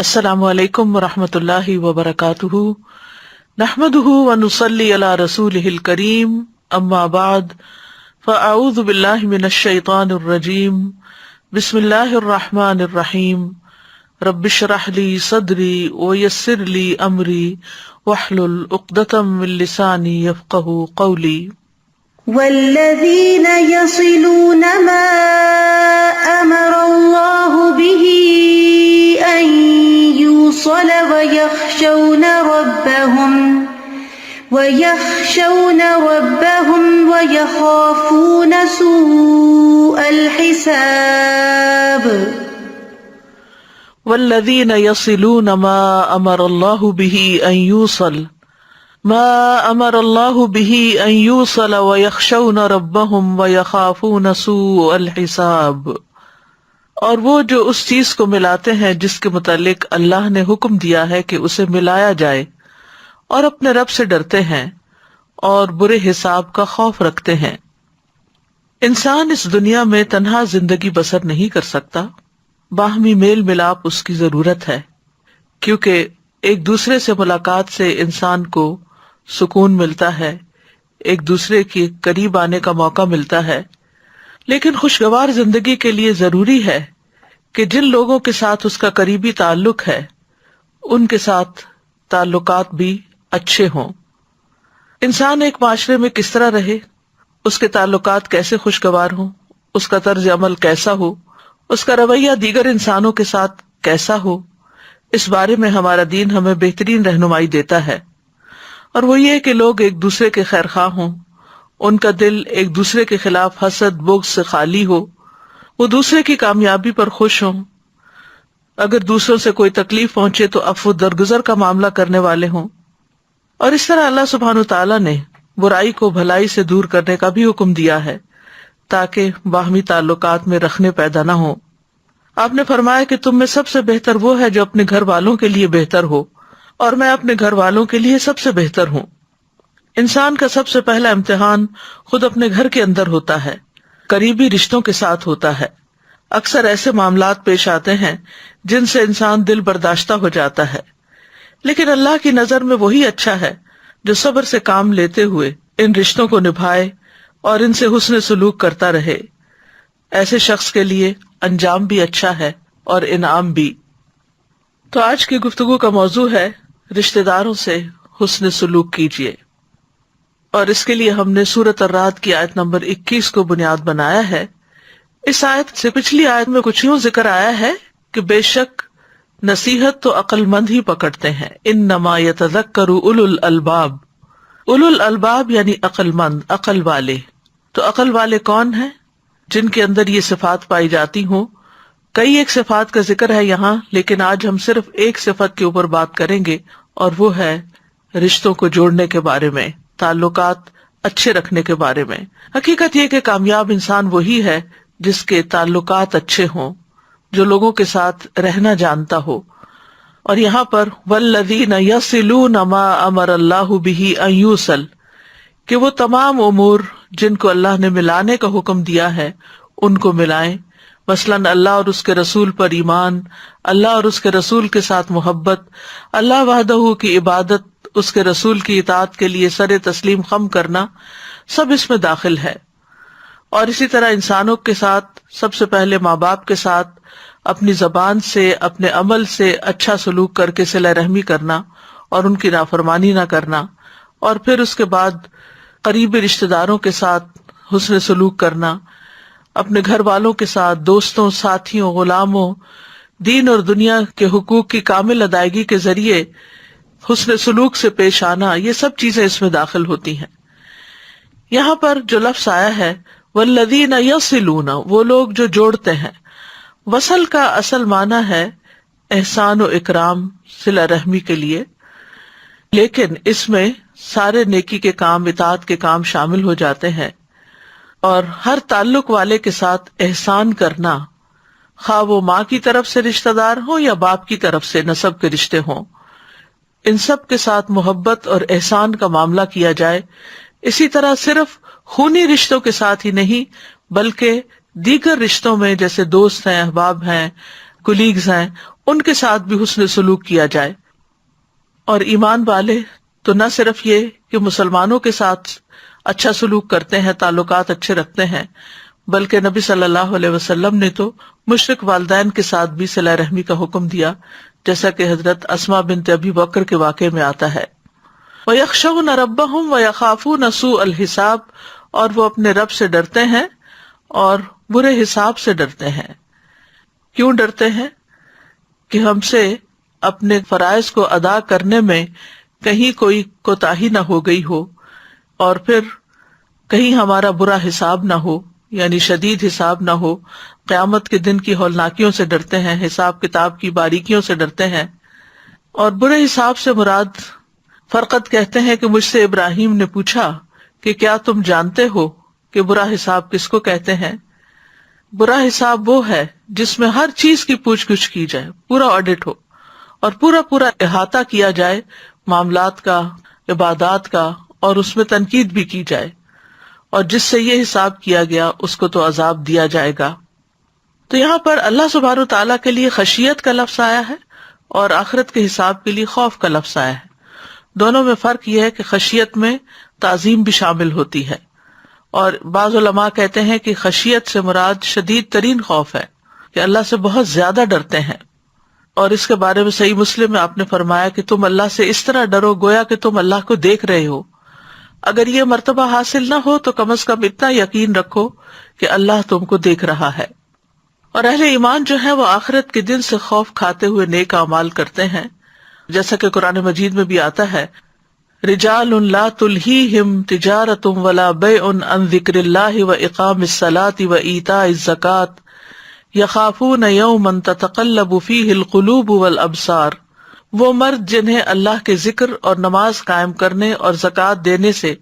السلام علیکم ورحمۃ اللہ وبرکاتہ، نحمده ونصلی علی رسولہ الکریم، اما بعد فاعوذ باللہ من الشیطان الرجیم، بسم اللہ الرحمن الرحیم، رب اشرح لی صدری ویسر لی امری واحلل عقدۃ من لسانی یفقہوا قولی۔ والذین یصلون ما امر اللہ به ان یوصل ویخشون ربهم ویخافون سوء الحساب۔ والذین یصلون ما امر اللہ به ان یوصل ان یوصل ویخشون ربهم ویخافون سوء الحساب، اور وہ جو اس چیز کو ملاتے ہیں جس کے متعلق اللہ نے حکم دیا ہے کہ اسے ملایا جائے، اور اپنے رب سے ڈرتے ہیں اور برے حساب کا خوف رکھتے ہیں۔ انسان اس دنیا میں تنہا زندگی بسر نہیں کر سکتا، باہمی میل ملاپ اس کی ضرورت ہے، کیونکہ ایک دوسرے سے ملاقات سے انسان کو سکون ملتا ہے، ایک دوسرے کے قریب آنے کا موقع ملتا ہے۔ لیکن خوشگوار زندگی کے لیے ضروری ہے کہ جن لوگوں کے ساتھ اس کا قریبی تعلق ہے ان کے ساتھ تعلقات بھی اچھے ہوں۔ انسان ایک معاشرے میں کس طرح رہے، اس کے تعلقات کیسے خوشگوار ہوں، اس کا طرز عمل کیسا ہو، اس کا رویہ دیگر انسانوں کے ساتھ کیسا ہو، اس بارے میں ہمارا دین ہمیں بہترین رہنمائی دیتا ہے۔ اور وہ یہ کہ لوگ ایک دوسرے کے خیر خواہ ہوں، ان کا دل ایک دوسرے کے خلاف حسد بغض سے خالی ہو، وہ دوسرے کی کامیابی پر خوش ہوں، اگر دوسروں سے کوئی تکلیف پہنچے تو عفو درگزر کا معاملہ کرنے والے ہوں۔ اور اس طرح اللہ سبحانہ تعالیٰ نے برائی کو بھلائی سے دور کرنے کا بھی حکم دیا ہے تاکہ باہمی تعلقات میں رخنے پیدا نہ ہوں۔ آپ نے فرمایا کہ تم میں سب سے بہتر وہ ہے جو اپنے گھر والوں کے لیے بہتر ہو، اور میں اپنے گھر والوں کے لیے سب سے بہتر ہوں۔ انسان کا سب سے پہلا امتحان خود اپنے گھر کے اندر ہوتا ہے، قریبی رشتوں کے ساتھ ہوتا ہے۔ اکثر ایسے معاملات پیش آتے ہیں جن سے انسان دل برداشتہ ہو جاتا ہے، لیکن اللہ کی نظر میں وہی اچھا ہے جو صبر سے کام لیتے ہوئے ان رشتوں کو نبھائے اور ان سے حسن سلوک کرتا رہے۔ ایسے شخص کے لیے انجام بھی اچھا ہے اور انعام بھی۔ تو آج کی گفتگو کا موضوع ہے رشتہ داروں سے حسن سلوک کیجیے، اور اس کے لیے ہم نے سورۃ الرعد کی آیت نمبر 21 کو بنیاد بنایا ہے۔ اس آیت سے پچھلی آیت میں کچھ یوں ذکر آیا ہے کہ بے شک نصیحت تو عقل مند ہی پکڑتے ہیں، انما یتذکر اولو الالباب۔ اولو الالباب یعنی عقل مند، عقل والے۔ تو عقل والے کون ہیں؟ جن کے اندر یہ صفات پائی جاتی ہوں۔ کئی ایک صفات کا ذکر ہے یہاں، لیکن آج ہم صرف ایک صفت کے اوپر بات کریں گے، اور وہ ہے رشتوں کو جوڑنے کے بارے میں، تعلقات اچھے رکھنے کے بارے میں۔ حقیقت یہ کہ کامیاب انسان وہی ہے جس کے تعلقات اچھے ہوں، جو لوگوں کے ساتھ رہنا جانتا ہو۔ اور یہاں پر والذین یصلون ما امر اللہ بہ ان یوصل، کہ وہ تمام امور جن کو اللہ نے ملانے کا حکم دیا ہے ان کو ملائیں، مثلاً اللہ اور اس کے رسول پر ایمان، اللہ اور اس کے رسول کے ساتھ محبت، اللہ وحدہ کی عبادت، اس کے رسول کی اطاعت کے لیے سر تسلیم خم کرنا، سب اس میں داخل ہے۔ اور اسی طرح انسانوں کے ساتھ سب سے پہلے ماں باپ کے ساتھ اپنی زبان سے، اپنے عمل سے اچھا سلوک کر کے صلہ رحمی کرنا اور ان کی نافرمانی نہ کرنا، اور پھر اس کے بعد قریبی رشتہ داروں کے ساتھ حسن سلوک کرنا، اپنے گھر والوں کے ساتھ، دوستوں، ساتھیوں، غلاموں، دین اور دنیا کے حقوق کی کامل ادائیگی کے ذریعے حسن سلوک سے پیش آنا، یہ سب چیزیں اس میں داخل ہوتی ہیں۔ یہاں پر جو لفظ آیا ہے والذین یصلون، وہ لوگ جو جوڑتے ہیں۔ وصل کا اصل معنی ہے احسان و اکرام، صلہ رحمی کے لیے، لیکن اس میں سارے نیکی کے کام، اطاعت کے کام شامل ہو جاتے ہیں۔ اور ہر تعلق والے کے ساتھ احسان کرنا، خواہ وہ ماں کی طرف سے رشتہ دار ہوں یا باپ کی طرف سے نسب کے رشتے ہوں، ان سب کے ساتھ محبت اور احسان کا معاملہ کیا جائے۔ اسی طرح صرف خونی رشتوں کے ساتھ ہی نہیں بلکہ دیگر رشتوں میں، جیسے دوست ہیں، احباب ہیں، کولیگز ہیں، ان کے ساتھ بھی حسن سلوک کیا جائے. اور ایمان والے تو نہ صرف یہ کہ مسلمانوں کے ساتھ اچھا سلوک کرتے ہیں، تعلقات اچھے رکھتے ہیں، بلکہ نبی صلی اللہ علیہ وسلم نے تو مشرک والدین کے ساتھ بھی صلہ رحمی کا حکم دیا، جیسا کہ حضرت اسماء بنت ابی بکر کے واقعے میں آتا ہے. وَيَخْشَوْنَ رَبَّهُمْ وَيَخَافُونَ سُوءَ الْحِسَابِ، اور وہ اپنے رب سے ڈرتے ہیں اور برے حساب سے ڈرتے ہیں. کیوں ڈرتے ہیں؟ کہ ہم سے اپنے فرائض کو ادا کرنے میں کہیں کوئی کوتاہی نہ ہو گئی ہو، اور پھر کہیں ہمارا برا حساب نہ ہو، یعنی شدید حساب نہ ہو. قیامت کے دن کی ہولناکیوں سے ڈرتے ہیں، حساب کتاب کی باریکیوں سے ڈرتے ہیں. اور برے حساب سے مراد فرقت کہتے ہیں کہ مجھ سے ابراہیم نے پوچھا کہ کیا تم جانتے ہو کہ برا حساب کس کو کہتے ہیں؟ برا حساب وہ ہے جس میں ہر چیز کی پوچھ گچھ کی جائے، پورا آڈٹ ہو اور پورا احاطہ کیا جائے معاملات کا، عبادات کا، اور اس میں تنقید بھی کی جائے، اور جس سے یہ حساب کیا گیا اس کو تو عذاب دیا جائے گا. تو یہاں پر اللہ سبحانہ و تعالیٰ کے لیے خشیت کا لفظ آیا ہے اور آخرت کے حساب کے لیے خوف کا لفظ آیا ہے. دونوں میں فرق یہ ہے کہ خشیت میں تعظیم بھی شامل ہوتی ہے، اور بعض علماء کہتے ہیں کہ خشیت سے مراد شدید ترین خوف ہے، کہ اللہ سے بہت زیادہ ڈرتے ہیں. اور اس کے بارے میں صحیح مسلم میں آپ نے فرمایا کہ تم اللہ سے اس طرح ڈرو گویا کہ تم اللہ کو دیکھ رہے ہو. اگر یہ مرتبہ حاصل نہ ہو تو کم از کم اتنا یقین رکھو کہ اللہ تم کو دیکھ رہا ہے. اور اہل ایمان جو ہے وہ آخرت کے دن سے خوف کھاتے ہوئے نیک اعمال کرتے ہیں، جیسا کہ قرآن مجید میں بھی آتا ہے، رجال لا تلہیہم تجارۃ ولا بیع عن ذکر اللہ واقام الصلاۃ وایتاء الزکاۃ یخافون یوما تتقلب فیہ القلوب والابصار. وہ مرد جنہیں اللہ کے ذکر اور نماز قائم کرنے اور زکوٰۃ دینے سے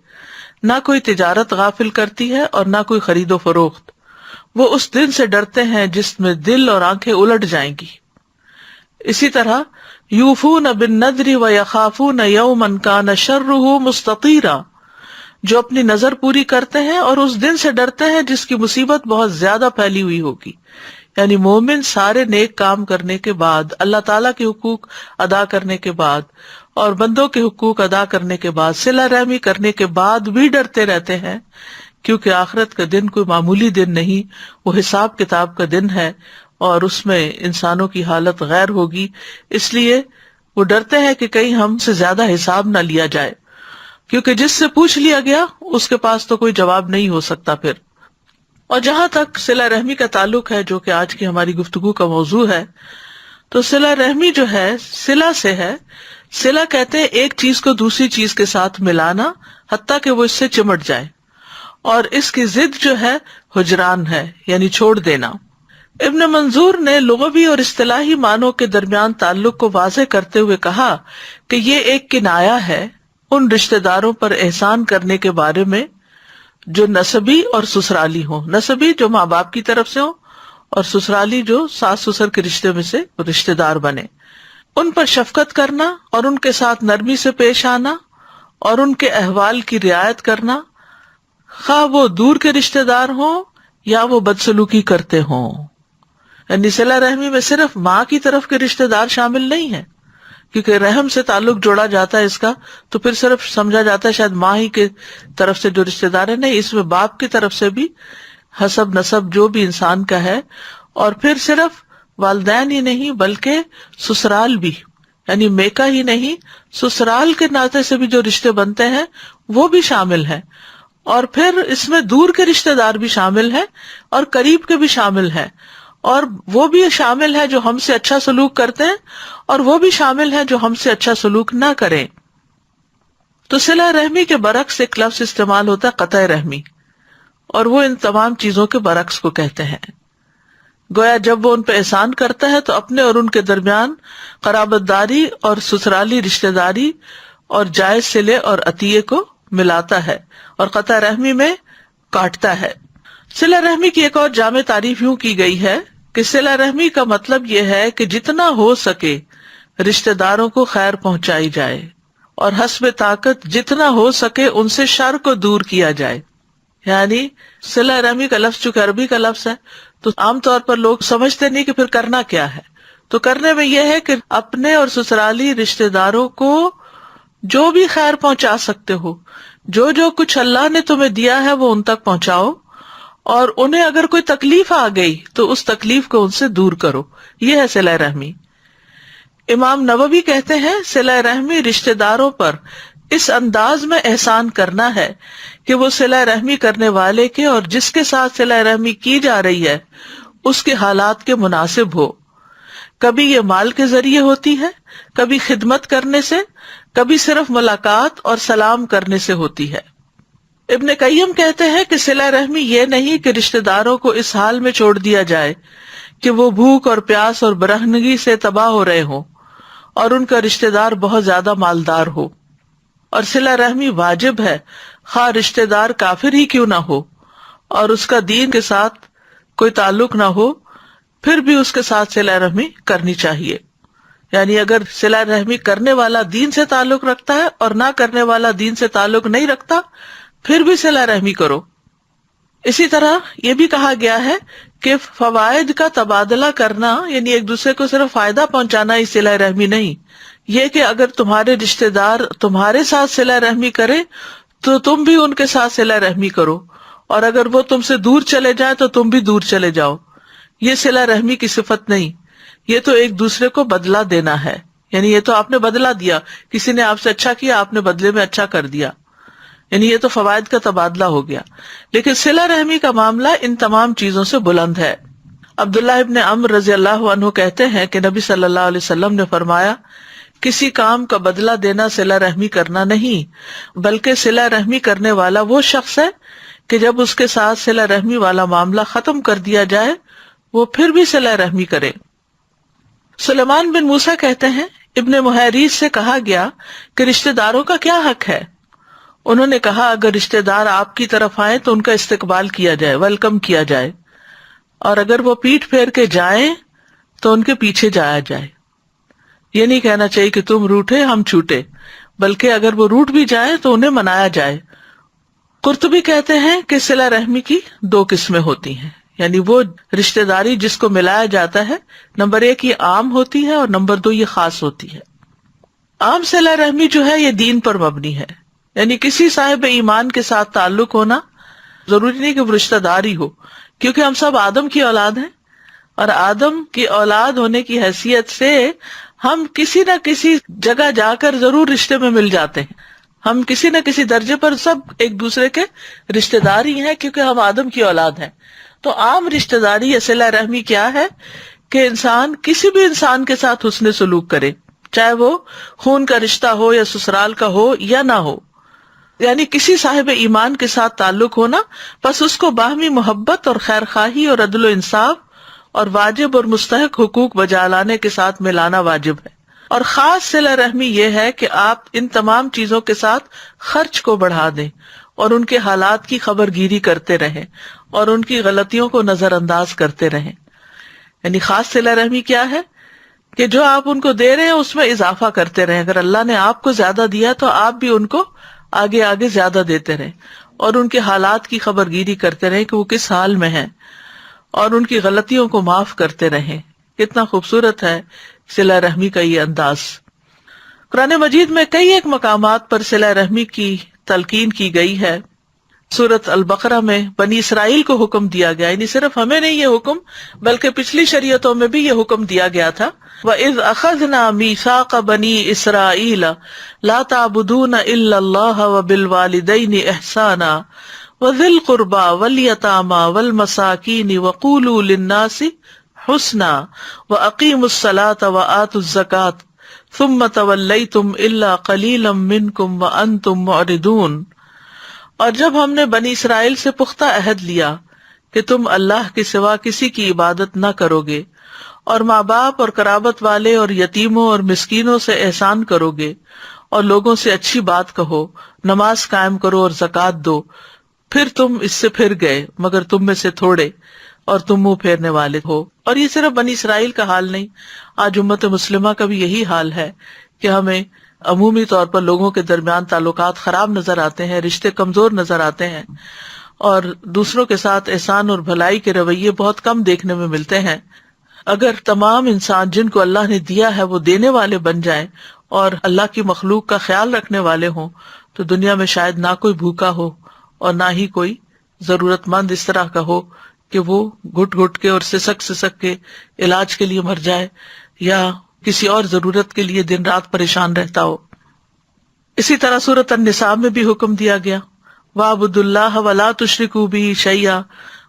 نہ کوئی تجارت غافل کرتی ہے اور نہ کوئی خرید و فروخت، وہ اس دن سے ڈرتے ہیں جس میں دل اور آنکھیں الٹ جائیں گی. اسی طرح یوفون بالنذر ویخافون یوما کان شرہ مستطیرا، جو اپنی نظر پوری کرتے ہیں اور اس دن سے ڈرتے ہیں جس کی مصیبت بہت زیادہ پھیلی ہوئی ہوگی. یعنی مومن سارے نیک کام کرنے کے بعد، اللہ تعالیٰ کے حقوق ادا کرنے کے بعد اور بندوں کے حقوق ادا کرنے کے بعد، صلہ رحمی کرنے کے بعد بھی ڈرتے رہتے ہیں، کیونکہ آخرت کا دن کوئی معمولی دن نہیں، وہ حساب کتاب کا دن ہے اور اس میں انسانوں کی حالت غیر ہوگی. اس لیے وہ ڈرتے ہیں کہ کہیں ہم سے زیادہ حساب نہ لیا جائے، کیونکہ جس سے پوچھ لیا گیا اس کے پاس تو کوئی جواب نہیں ہو سکتا پھر. اور جہاں تک صلہ رحمی کا تعلق ہے، جو کہ آج کی ہماری گفتگو کا موضوع ہے، تو صلہ رحمی جو ہے صلہ سے ہے. صلہ کہتے ہیں ایک چیز کو دوسری چیز کے ساتھ ملانا حتیٰ کہ وہ اس سے چمٹ جائے، اور اس کی ضد جو ہے ہجران ہے، یعنی چھوڑ دینا. ابن منظور نے لغوی اور اصطلاحی معنوں کے درمیان تعلق کو واضح کرتے ہوئے کہا کہ یہ ایک کنایہ ہے ان رشتہ داروں پر احسان کرنے کے بارے میں جو نسبی اور سسرالی ہوں. نسبی جو ماں باپ کی طرف سے ہوں، اور سسرالی جو ساس سسر کے رشتے میں سے رشتہ دار بنے. ان پر شفقت کرنا اور ان کے ساتھ نرمی سے پیش آنا اور ان کے احوال کی رعایت کرنا، خواہ وہ دور کے رشتہ دار ہوں یا وہ بدسلوکی کرتے ہوں. یعنی صلہ رحمی میں صرف ماں کی طرف کے رشتہ دار شامل نہیں ہیں، کیونکہ رحم سے تعلق جوڑا جاتا ہے اس کا، تو پھر صرف سمجھا جاتا ہے شاید ماں ہی کے طرف سے جو رشتہ دار ہے. نہیں، اس میں باپ کی طرف سے بھی حسب نسب جو بھی انسان کا ہے، اور پھر صرف والدین ہی نہیں بلکہ سسرال بھی، یعنی میکا ہی نہیں، سسرال کے ناطے سے بھی جو رشتے بنتے ہیں وہ بھی شامل ہیں. اور پھر اس میں دور کے رشتہ دار بھی شامل ہیں اور قریب کے بھی شامل ہیں، اور وہ بھی شامل ہے جو ہم سے اچھا سلوک کرتے ہیں اور وہ بھی شامل ہے جو ہم سے اچھا سلوک نہ کریں. تو صلہ رحمی کے برعکس ایک لفظ استعمال ہوتا ہے قطع رحمی، اور وہ ان تمام چیزوں کے برعکس کو کہتے ہیں. گویا جب وہ ان پہ احسان کرتا ہے تو اپنے اور ان کے درمیان قرابت داری اور سسرالی رشتہ داری اور جائز صلے اور عطیے کو ملاتا ہے، اور قطع رحمی میں کاٹتا ہے. صلہ رحمی کی ایک اور جامع تعریف یوں کی گئی ہے کہ صلہ رحمی کا مطلب یہ ہے کہ جتنا ہو سکے رشتہ داروں کو خیر پہنچائی جائے، اور حسب طاقت جتنا ہو سکے ان سے شر کو دور کیا جائے. یعنی صلہ رحمی کا لفظ چونکہ عربی کا لفظ ہے تو عام طور پر لوگ سمجھتے نہیں کہ پھر کرنا کیا ہے، تو کرنے میں یہ ہے کہ اپنے اور سسرالی رشتہ داروں کو جو بھی خیر پہنچا سکتے ہو، جو جو کچھ اللہ نے تمہیں دیا ہے وہ ان تک پہنچاؤ، اور انہیں اگر کوئی تکلیف آ گئی تو اس تکلیف کو ان سے دور کرو. یہ ہے صلہ رحمی. امام نووی کہتے ہیں صلہ رحمی رشتہ داروں پر اس انداز میں احسان کرنا ہے کہ وہ صلہ رحمی کرنے والے کے اور جس کے ساتھ صلہ رحمی کی جا رہی ہے اس کے حالات کے مناسب ہو. کبھی یہ مال کے ذریعے ہوتی ہے، کبھی خدمت کرنے سے، کبھی صرف ملاقات اور سلام کرنے سے ہوتی ہے. ابن قیم کہتے ہیں کہ صلہ رحمی یہ نہیں کہ رشتہ داروں کو اس حال میں چھوڑ دیا جائے کہ وہ بھوک اور پیاس اور برہنگی سے تباہ ہو رہے ہوں اور ان کا رشتہ دار بہت زیادہ مالدار ہو. اور صلہ رحمی واجب ہے، خواہ رشتہ دار کافر ہی کیوں نہ ہو اور اس کا دین کے ساتھ کوئی تعلق نہ ہو، پھر بھی اس کے ساتھ صلہ رحمی کرنی چاہیے. یعنی اگر صلہ رحمی کرنے والا دین سے تعلق رکھتا ہے اور نہ کرنے والا دین سے تعلق نہیں رکھتا، پھر بھی صلہ رحمی کرو. اسی طرح یہ بھی کہا گیا ہے کہ فوائد کا تبادلہ کرنا، یعنی ایک دوسرے کو صرف فائدہ پہنچانا ہی صلہ رحمی نہیں، یہ کہ اگر تمہارے رشتہ دار تمہارے ساتھ صلہ رحمی کرے تو تم بھی ان کے ساتھ صلہ رحمی کرو، اور اگر وہ تم سے دور چلے جائیں تو تم بھی دور چلے جاؤ. یہ صلہ رحمی کی صفت نہیں، یہ تو ایک دوسرے کو بدلہ دینا ہے. یعنی یہ تو آپ نے بدلہ دیا، کسی نے آپ سے اچھا کیا، آپ نے بدلے میں اچھا کر دیا، یعنی یہ تو فوائد کا تبادلہ ہو گیا. لیکن صلہ رحمی کا معاملہ ان تمام چیزوں سے بلند ہے. عبداللہ ابن عمر رضی اللہ عنہ کہتے ہیں کہ نبی صلی اللہ علیہ وسلم نے فرمایا، کسی کام کا بدلہ دینا صلہ رحمی کرنا نہیں، بلکہ صلہ رحمی کرنے والا وہ شخص ہے کہ جب اس کے ساتھ صلہ رحمی والا معاملہ ختم کر دیا جائے وہ پھر بھی صلہ رحمی کرے. سلیمان بن موسیٰ کہتے ہیں، ابن محیریز سے کہا گیا کہ رشتہ داروں کا کیا حق ہے؟ انہوں نے کہا، اگر رشتہ دار آپ کی طرف آئیں تو ان کا استقبال کیا جائے، ویلکم کیا جائے، اور اگر وہ پیٹھ پھیر کے جائیں تو ان کے پیچھے جایا جائے. یہ نہیں کہنا چاہیے کہ تم روٹھے ہم چھوٹے، بلکہ اگر وہ روٹ بھی جائیں تو انہیں منایا جائے. قرطبی کہتے ہیں کہ صلہ رحمی کی دو قسمیں ہوتی ہیں، یعنی وہ رشتہ داری جس کو ملایا جاتا ہے، نمبر 1 یہ عام ہوتی ہے اور نمبر 2 یہ خاص ہوتی ہے. عام صلہ رحمی جو ہے یہ دین پر مبنی ہے، یعنی کسی صاحب ایمان کے ساتھ تعلق ہونا، ضروری نہیں کہ وہ رشتہ دار ہی ہو، کیونکہ ہم سب آدم کی اولاد ہیں، اور آدم کی اولاد ہونے کی حیثیت سے ہم کسی نہ کسی جگہ جا کر ضرور رشتے میں مل جاتے ہیں. ہم کسی نہ کسی درجے پر سب ایک دوسرے کے رشتہ دار ہی ہیں، کیونکہ ہم آدم کی اولاد ہیں. تو عام رشتہ داری یا صلہ رحمی کیا ہے کہ انسان کسی بھی انسان کے ساتھ حسن سلوک کرے، چاہے وہ خون کا رشتہ ہو یا سسرال کا ہو یا نہ ہو. یعنی کسی صاحب ایمان کے ساتھ تعلق ہونا، بس اس کو باہمی محبت اور خیر خواہی اور عدل و انصاف اور واجب اور مستحق حقوق بجا لانے کے ساتھ ملانا واجب ہے. اور خاص صلہ رحمی یہ ہے کہ آپ ان تمام چیزوں کے ساتھ خرچ کو بڑھا دیں اور ان کے حالات کی خبر گیری کرتے رہیں اور ان کی غلطیوں کو نظر انداز کرتے رہیں. یعنی خاص صلہ رحمی کیا ہے کہ جو آپ ان کو دے رہے ہیں اس میں اضافہ کرتے رہیں. اگر اللہ نے آپ کو زیادہ دیا تو آپ بھی ان کو آگے آگے زیادہ دیتے رہیں اور ان کے حالات کی خبر گیری کرتے رہیں کہ وہ کس حال میں ہیں، اور ان کی غلطیوں کو معاف کرتے رہیں. کتنا خوبصورت ہے صلہ رحمی کا یہ انداز. قرآن مجید میں کئی ایک مقامات پر صلہ رحمی کی تلقین کی گئی ہے. سورۃ البقرہ میں بنی اسرائیل کو حکم دیا گیا، یعنی صرف ہمیں نہیں یہ حکم بلکہ پچھلی شریعتوں میں بھی یہ حکم دیا گیا تھا. وَإِذْ أَخَذْنَا مِيثَاقَ بَنِي إِسْرَائِيلَ لَا تَعْبُدُونَ إِلَّا اللَّهَ وَبِالْوَالِدَيْنِ إِحْسَانًا وَذِي الْقُرْبَى وَالْيَتَامَى وَالْمَسَاكِينِ وَقُولُوا لِلنَّاسِ حُسْنًا وَأَقِيمُوا الصَّلَاةَ وَآتُوا الزَّكَاةَ ثُمَّ تَوَلَّيْتُمْ إِلَّا قَلِيلًا مِّنكُمْ وَأَنتُمْ مُعْرِضُونَ. اور جب ہم نے بنی اسرائیل سے پختہ عہد لیا کہ تم اللہ کے سوا کسی کی عبادت نہ کرو گے، اور ماں باپ اور قرابت والے اور یتیموں اور مسکینوں سے احسان کرو گے، اور لوگوں سے اچھی بات کہو، نماز قائم کرو اور زکوٰۃ دو، پھر تم اس سے پھر گئے مگر تم میں سے تھوڑے، اور تم منہ پھیرنے والے ہو. اور یہ صرف بنی اسرائیل کا حال نہیں، آج امت مسلمہ کا بھی یہی حال ہے کہ ہمیں عمومی طور پر لوگوں کے درمیان تعلقات خراب نظر آتے ہیں، رشتے کمزور نظر آتے ہیں، اور دوسروں کے ساتھ احسان اور بھلائی کے رویے بہت کم دیکھنے میں ملتے ہیں. اگر تمام انسان جن کو اللہ نے دیا ہے وہ دینے والے بن جائیں اور اللہ کی مخلوق کا خیال رکھنے والے ہوں تو دنیا میں شاید نہ کوئی بھوکا ہو اور نہ ہی کوئی ضرورت مند اس طرح کا ہو کہ وہ گھٹ گھٹ کے اور سسک سسک کے علاج کے لیے مر جائے یا کسی اور ضرورت کے لیے دن رات پریشان رہتا ہو۔ اسی طرح سورۃ النساء میں بھی حکم دیا گیا وَاعْبُدُوا اللَّهَ وَلَا تُشْرِكُوا بِهِ شَيْئًا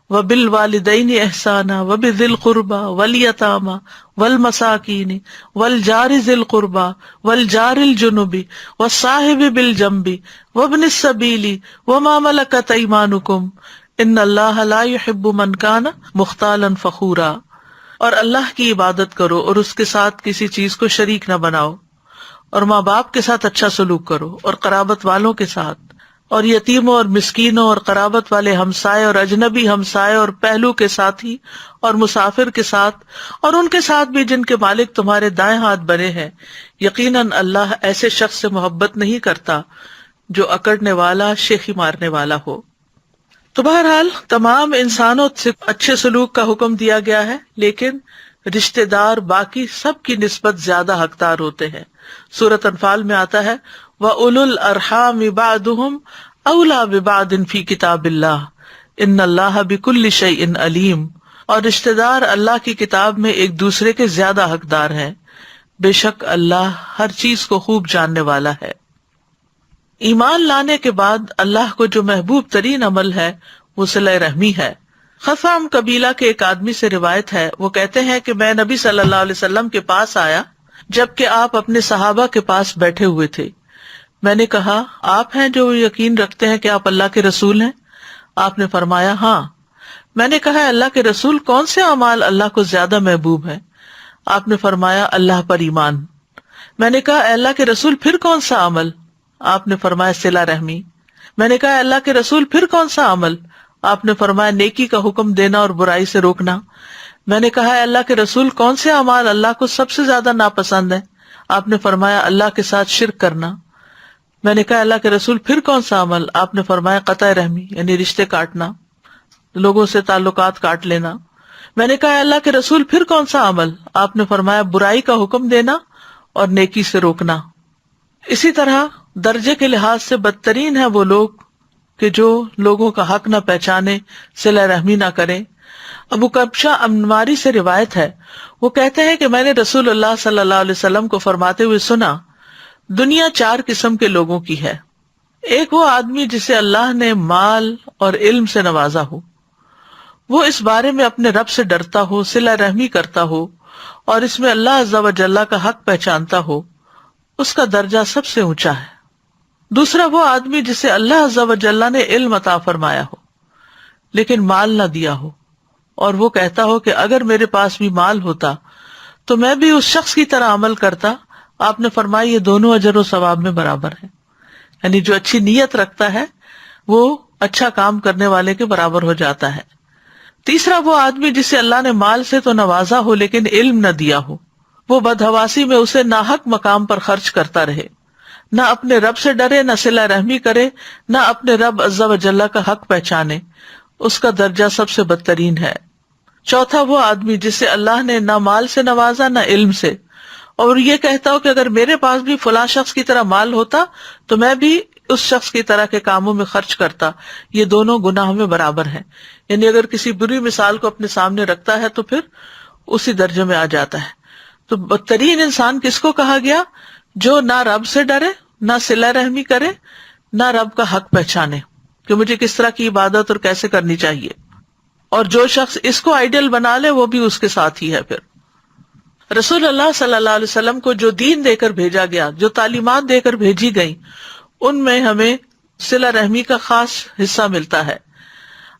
وَبِالْوَالِدَيْنِ إِحْسَانًا وَبِذِي الْقُرْبَى وَالْيَتَامَى وَالْمَسَاكِينِ وَالْجَارِ ذِي الْقُرْبَى وَالْجَارِ الْجُنُبِ وَالصَّاحِبِ بِالْجَنبِ وَابْنِ السَّبِيلِ وَمَا مَلَكَتْ أَيْمَانُكُمْ إِنَّ اللَّهَ لَا يُحِبُّ مَنْ كَانَ مُخْتَالًا فَخُورًا۔ اور اللہ کی عبادت کرو اور اس کے ساتھ کسی چیز کو شریک نہ بناؤ، اور ماں باپ کے ساتھ اچھا سلوک کرو، اور قرابت والوں کے ساتھ، اور یتیموں اور مسکینوں اور قرابت والے ہمسائے اور اجنبی ہمسائے اور پہلو کے ساتھی اور مسافر کے ساتھ، اور ان کے ساتھ بھی جن کے مالک تمہارے دائیں ہاتھ بنے ہیں۔ یقیناً اللہ ایسے شخص سے محبت نہیں کرتا جو اکڑنے والا، شیخی مارنے والا ہو۔ تو بہرحال تمام انسانوں سے اچھے سلوک کا حکم دیا گیا ہے، لیکن رشتہ دار باقی سب کی نسبت زیادہ حقدار ہوتے ہیں۔ سورۃ انفال میں آتا ہے وَأُولُو الْأَرْحَامِ بَعْضُهُمْ أَوْلَىٰ بِبَعْضٍ فِي كِتَابِ اللَّهِ إِنَّ اللَّهَ بِكُلِّ شَيْءٍ عَلِيمٌ۔ اور رشتہ دار اللہ کی کتاب میں ایک دوسرے کے زیادہ حقدار ہیں، بے شک اللہ ہر چیز کو خوب جاننے والا ہے۔ ایمان لانے کے بعد اللہ کو جو محبوب ترین عمل ہے وہ صلہ رحمی ہے۔ خثعم قبیلہ کے ایک آدمی سے روایت ہے، وہ کہتے ہیں کہ میں نبی صلی اللہ علیہ وسلم کے پاس آیا جبکہ آپ اپنے صحابہ کے پاس بیٹھے ہوئے تھے۔ میں نے کہا آپ ہیں جو یقین رکھتے ہیں کہ آپ اللہ کے رسول ہیں؟ آپ نے فرمایا ہاں۔ میں نے کہا اللہ کے رسول کون سے اعمال اللہ کو زیادہ محبوب ہیں؟ آپ نے فرمایا اللہ پر ایمان۔ میں نے کہا اللہ کے رسول پھر کون سا عمل؟ آپ نے فرمایا صلہ رحمی۔ میں نے کہا اللہ کے رسول پھر کون سا عمل؟ آپ نے فرمایا نیکی کا حکم دینا اور برائی سے روکنا۔ میں نے کہا اللہ کے رسول کون سے اعمال اللہ کو سب سے زیادہ ناپسند ہیں؟ آپ نے فرمایا اللہ کے ساتھ شرک کرنا۔ میں نے کہا اللہ کے رسول پھر کون سا عمل؟ آپ نے فرمایا قطع رحمی، یعنی رشتے کاٹنا، لوگوں سے تعلقات کاٹ لینا۔ میں نے کہا اللہ کے رسول پھر کون سا عمل؟ آپ نے فرمایا برائی کا حکم دینا اور نیکی سے روکنا۔ اسی طرح درجے کے لحاظ سے بدترین ہیں وہ لوگ کہ جو لوگوں کا حق نہ پہچانے، صلہ رحمی نہ کریں۔ ابو کبشہ انماری سے روایت ہے، وہ کہتے ہیں کہ میں نے رسول اللہ صلی اللہ علیہ وسلم کو فرماتے ہوئے سنا دنیا 4 قسم کے لوگوں کی ہے۔ ایک وہ آدمی جسے اللہ نے مال اور علم سے نوازا ہو، وہ اس بارے میں اپنے رب سے ڈرتا ہو، صلہ رحمی کرتا ہو اور اس میں اللہ عز و جل کا حق پہچانتا ہو، اس کا درجہ سب سے اونچا ہے۔ دوسرا وہ آدمی جسے اللہ عز و جل نے علم عطا فرمایا ہو لیکن مال نہ دیا ہو، اور وہ کہتا ہو کہ اگر میرے پاس بھی مال ہوتا تو میں بھی اس شخص کی طرح عمل کرتا۔ آپ نے فرمایا یہ دونوں اجر و ثواب میں برابر ہیں، یعنی جو اچھی نیت رکھتا ہے وہ اچھا کام کرنے والے کے برابر ہو جاتا ہے۔ تیسرا وہ آدمی جسے اللہ نے مال سے تو نوازا ہو لیکن علم نہ دیا ہو، وہ بدحواسی میں اسے ناحق مقام پر خرچ کرتا رہے، نہ اپنے رب سے ڈرے، نہ صلہ رحمی کرے، نہ اپنے رب عز و جل کا حق پہچانے، اس کا درجہ سب سے بدترین ہے۔ چوتھا وہ آدمی جسے اللہ نے نہ مال سے نوازا نہ علم سے، اور یہ کہتا ہو کہ اگر میرے پاس بھی فلاں شخص کی طرح مال ہوتا تو میں بھی اس شخص کی طرح کے کاموں میں خرچ کرتا، یہ دونوں گناہ میں برابر ہیں۔ یعنی اگر کسی بری مثال کو اپنے سامنے رکھتا ہے تو پھر اسی درجے میں آ جاتا ہے۔ تو بدترین انسان کس کو کہا گیا؟ جو نہ رب سے ڈرے، نہ صلہ رحمی کرے، نہ رب کا حق پہچانے کہ مجھے کس طرح کی عبادت اور کیسے کرنی چاہیے، اور جو شخص اس کو آئیڈیل بنا لے وہ بھی اس کے ساتھ ہی ہے۔ پھر رسول اللہ صلی اللہ علیہ وسلم کو جو دین دے کر بھیجا گیا، جو تعلیمات دے کر بھیجی گئی، ان میں ہمیں صلہ رحمی کا خاص حصہ ملتا ہے۔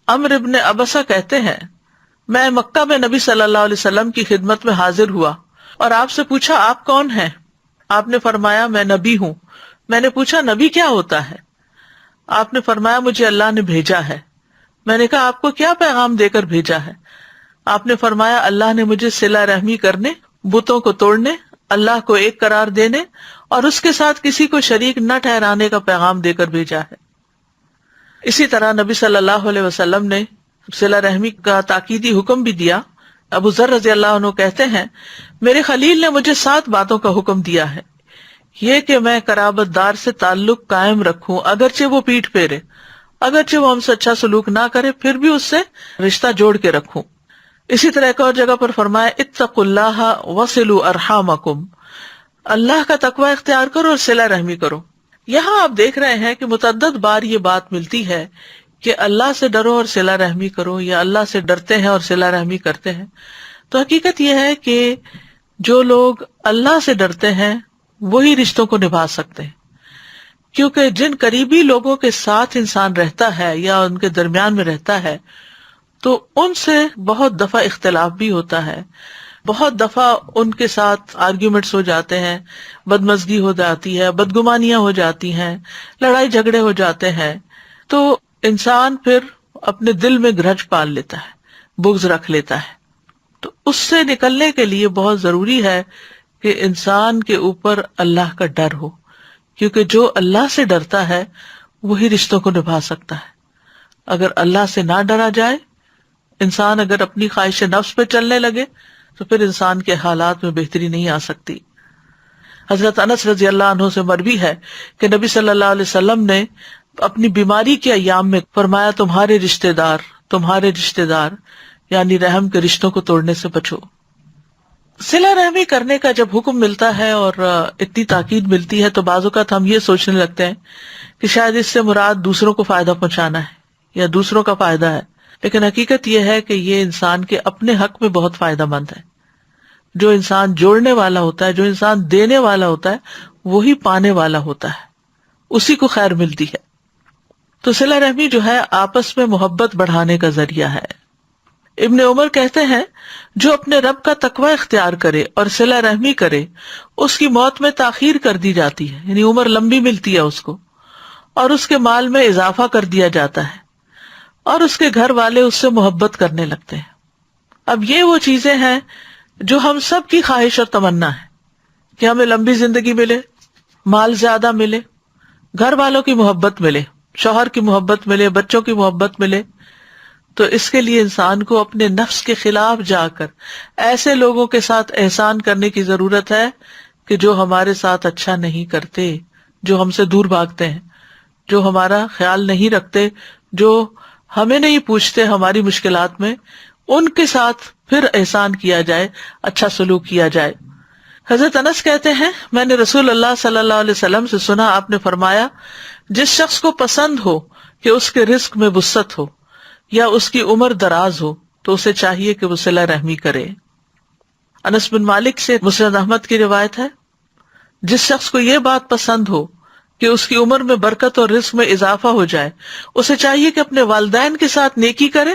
عمرو ابن ابسہ کہتے ہیں میں مکہ میں نبی صلی اللہ علیہ وسلم کی خدمت میں حاضر ہوا اور آپ سے پوچھا آپ کون ہیں؟ آپ نے فرمایا میں نبی ہوں۔ میں نے پوچھا نبی کیا ہوتا ہے؟ آپ نے فرمایا مجھے اللہ نے بھیجا ہے۔ میں نے کہا آپ کو کیا پیغام دے کر بھیجا ہے؟ آپ نے فرمایا اللہ نے مجھے صلہ رحمی کرنے، بتوں کو توڑنے، اللہ کو ایک قرار دینے اور اس کے ساتھ کسی کو شریک نہ ٹھہرانے کا پیغام دے کر بھیجا ہے۔ اسی طرح نبی صلی اللہ علیہ وسلم نے صلہ رحمی کا تاکیدی حکم بھی دیا ابو ذر رضی اللہ عنہ کہتے ہیں میرے خلیل نے مجھے 7 باتوں کا حکم دیا ہے، یہ کہ میں قرابت دار سے تعلق قائم رکھوں اگرچہ وہ پیٹھ پھیرے، اگرچہ وہ ہم سے اچھا سلوک نہ کرے پھر بھی اس سے رشتہ جوڑ کے رکھوں۔ اسی طرح ایک اور جگہ پر فرمایا اتقوا اللہ وصلوا ارحامکم، اللہ کا تقوی اختیار کرو اور صلہ رحمی کرو۔ یہاں آپ دیکھ رہے ہیں کہ متعدد بار یہ بات ملتی ہے کہ اللہ سے ڈرو اور صلہ رحمی کرو، یا اللہ سے ڈرتے ہیں اور صلہ رحمی کرتے ہیں۔ تو حقیقت یہ ہے کہ جو لوگ اللہ سے ڈرتے ہیں وہی رشتوں کو نبھا سکتے ہیں، کیونکہ جن قریبی لوگوں کے ساتھ انسان رہتا ہے یا ان کے درمیان میں رہتا ہے تو ان سے بہت دفعہ اختلاف بھی ہوتا ہے، بہت دفعہ ان کے ساتھ آرگیومنٹس ہو جاتے ہیں، بدمزگی ہو جاتی ہے، بدگمانیاں ہو جاتی ہیں، لڑائی جھگڑے ہو جاتے ہیں، تو انسان پھر اپنے دل میں گرج پال لیتا ہے، بغض رکھ لیتا ہے۔ تو اس سے نکلنے کے لیے بہت ضروری ہے کہ انسان کے اوپر اللہ کا ڈر ہو، کیونکہ جو اللہ سے ڈرتا ہے وہی رشتوں کو نبھا سکتا ہے۔ اگر اللہ سے نہ ڈرا جائے، انسان اگر اپنی خواہش نفس پہ چلنے لگے تو پھر انسان کے حالات میں بہتری نہیں آ سکتی۔ حضرت انس رضی اللہ عنہ سے مروی ہے کہ نبی صلی اللہ علیہ وسلم نے اپنی بیماری کے ایام میں فرمایا تمہارے رشتہ دار یعنی رحم کے رشتوں کو توڑنے سے بچو۔ صلہ رحمی کرنے کا جب حکم ملتا ہے اور اتنی تاکید ملتی ہے تو بعض اوقات ہم یہ سوچنے لگتے ہیں کہ شاید اس سے مراد دوسروں کو فائدہ پہنچانا ہے یا دوسروں کا فائدہ ہے، لیکن حقیقت یہ ہے کہ یہ انسان کے اپنے حق میں بہت فائدہ مند ہے۔ جو انسان جوڑنے والا ہوتا ہے، جو انسان دینے والا ہوتا ہے، وہی پانے والا ہوتا ہے، اسی کو خیر ملتی ہے۔ تو صلہ رحمی جو ہے آپس میں محبت بڑھانے کا ذریعہ ہے۔ ابن عمر کہتے ہیں جو اپنے رب کا تقوی اختیار کرے اور صلہ رحمی کرے اس کی موت میں تاخیر کر دی جاتی ہے، یعنی عمر لمبی ملتی ہے اس کو، اور اس کے مال میں اضافہ کر دیا جاتا ہے، اور اس کے گھر والے اس سے محبت کرنے لگتے ہیں۔ اب یہ وہ چیزیں ہیں جو ہم سب کی خواہش اور تمنا ہے کہ ہمیں لمبی زندگی ملے، مال زیادہ ملے، گھر والوں کی محبت ملے، شوہر کی محبت ملے، بچوں کی محبت ملے۔ تو اس کے لیے انسان کو اپنے نفس کے خلاف جا کر ایسے لوگوں کے ساتھ احسان کرنے کی ضرورت ہے کہ جو ہمارے ساتھ اچھا نہیں کرتے، جو ہم سے دور بھاگتے ہیں، جو ہمارا خیال نہیں رکھتے، جو ہمیں نہیں پوچھتے ہماری مشکلات میں، ان کے ساتھ پھر احسان کیا جائے، اچھا سلوک کیا جائے۔ حضرت انس کہتے ہیں میں نے رسول اللہ صلی اللہ علیہ وسلم سے سنا، آپ نے فرمایا جس شخص کو پسند ہو کہ اس کے رزق میں وسعت ہو یا اس کی عمر دراز ہو تو اسے چاہیے کہ وہ صلہ رحمی کرے۔ انس بن مالک سے مسند احمد کی روایت ہے جس شخص کو یہ بات پسند ہو کہ اس کی عمر میں برکت اور رزق میں اضافہ ہو جائے، اسے چاہیے کہ اپنے والدین کے ساتھ نیکی کرے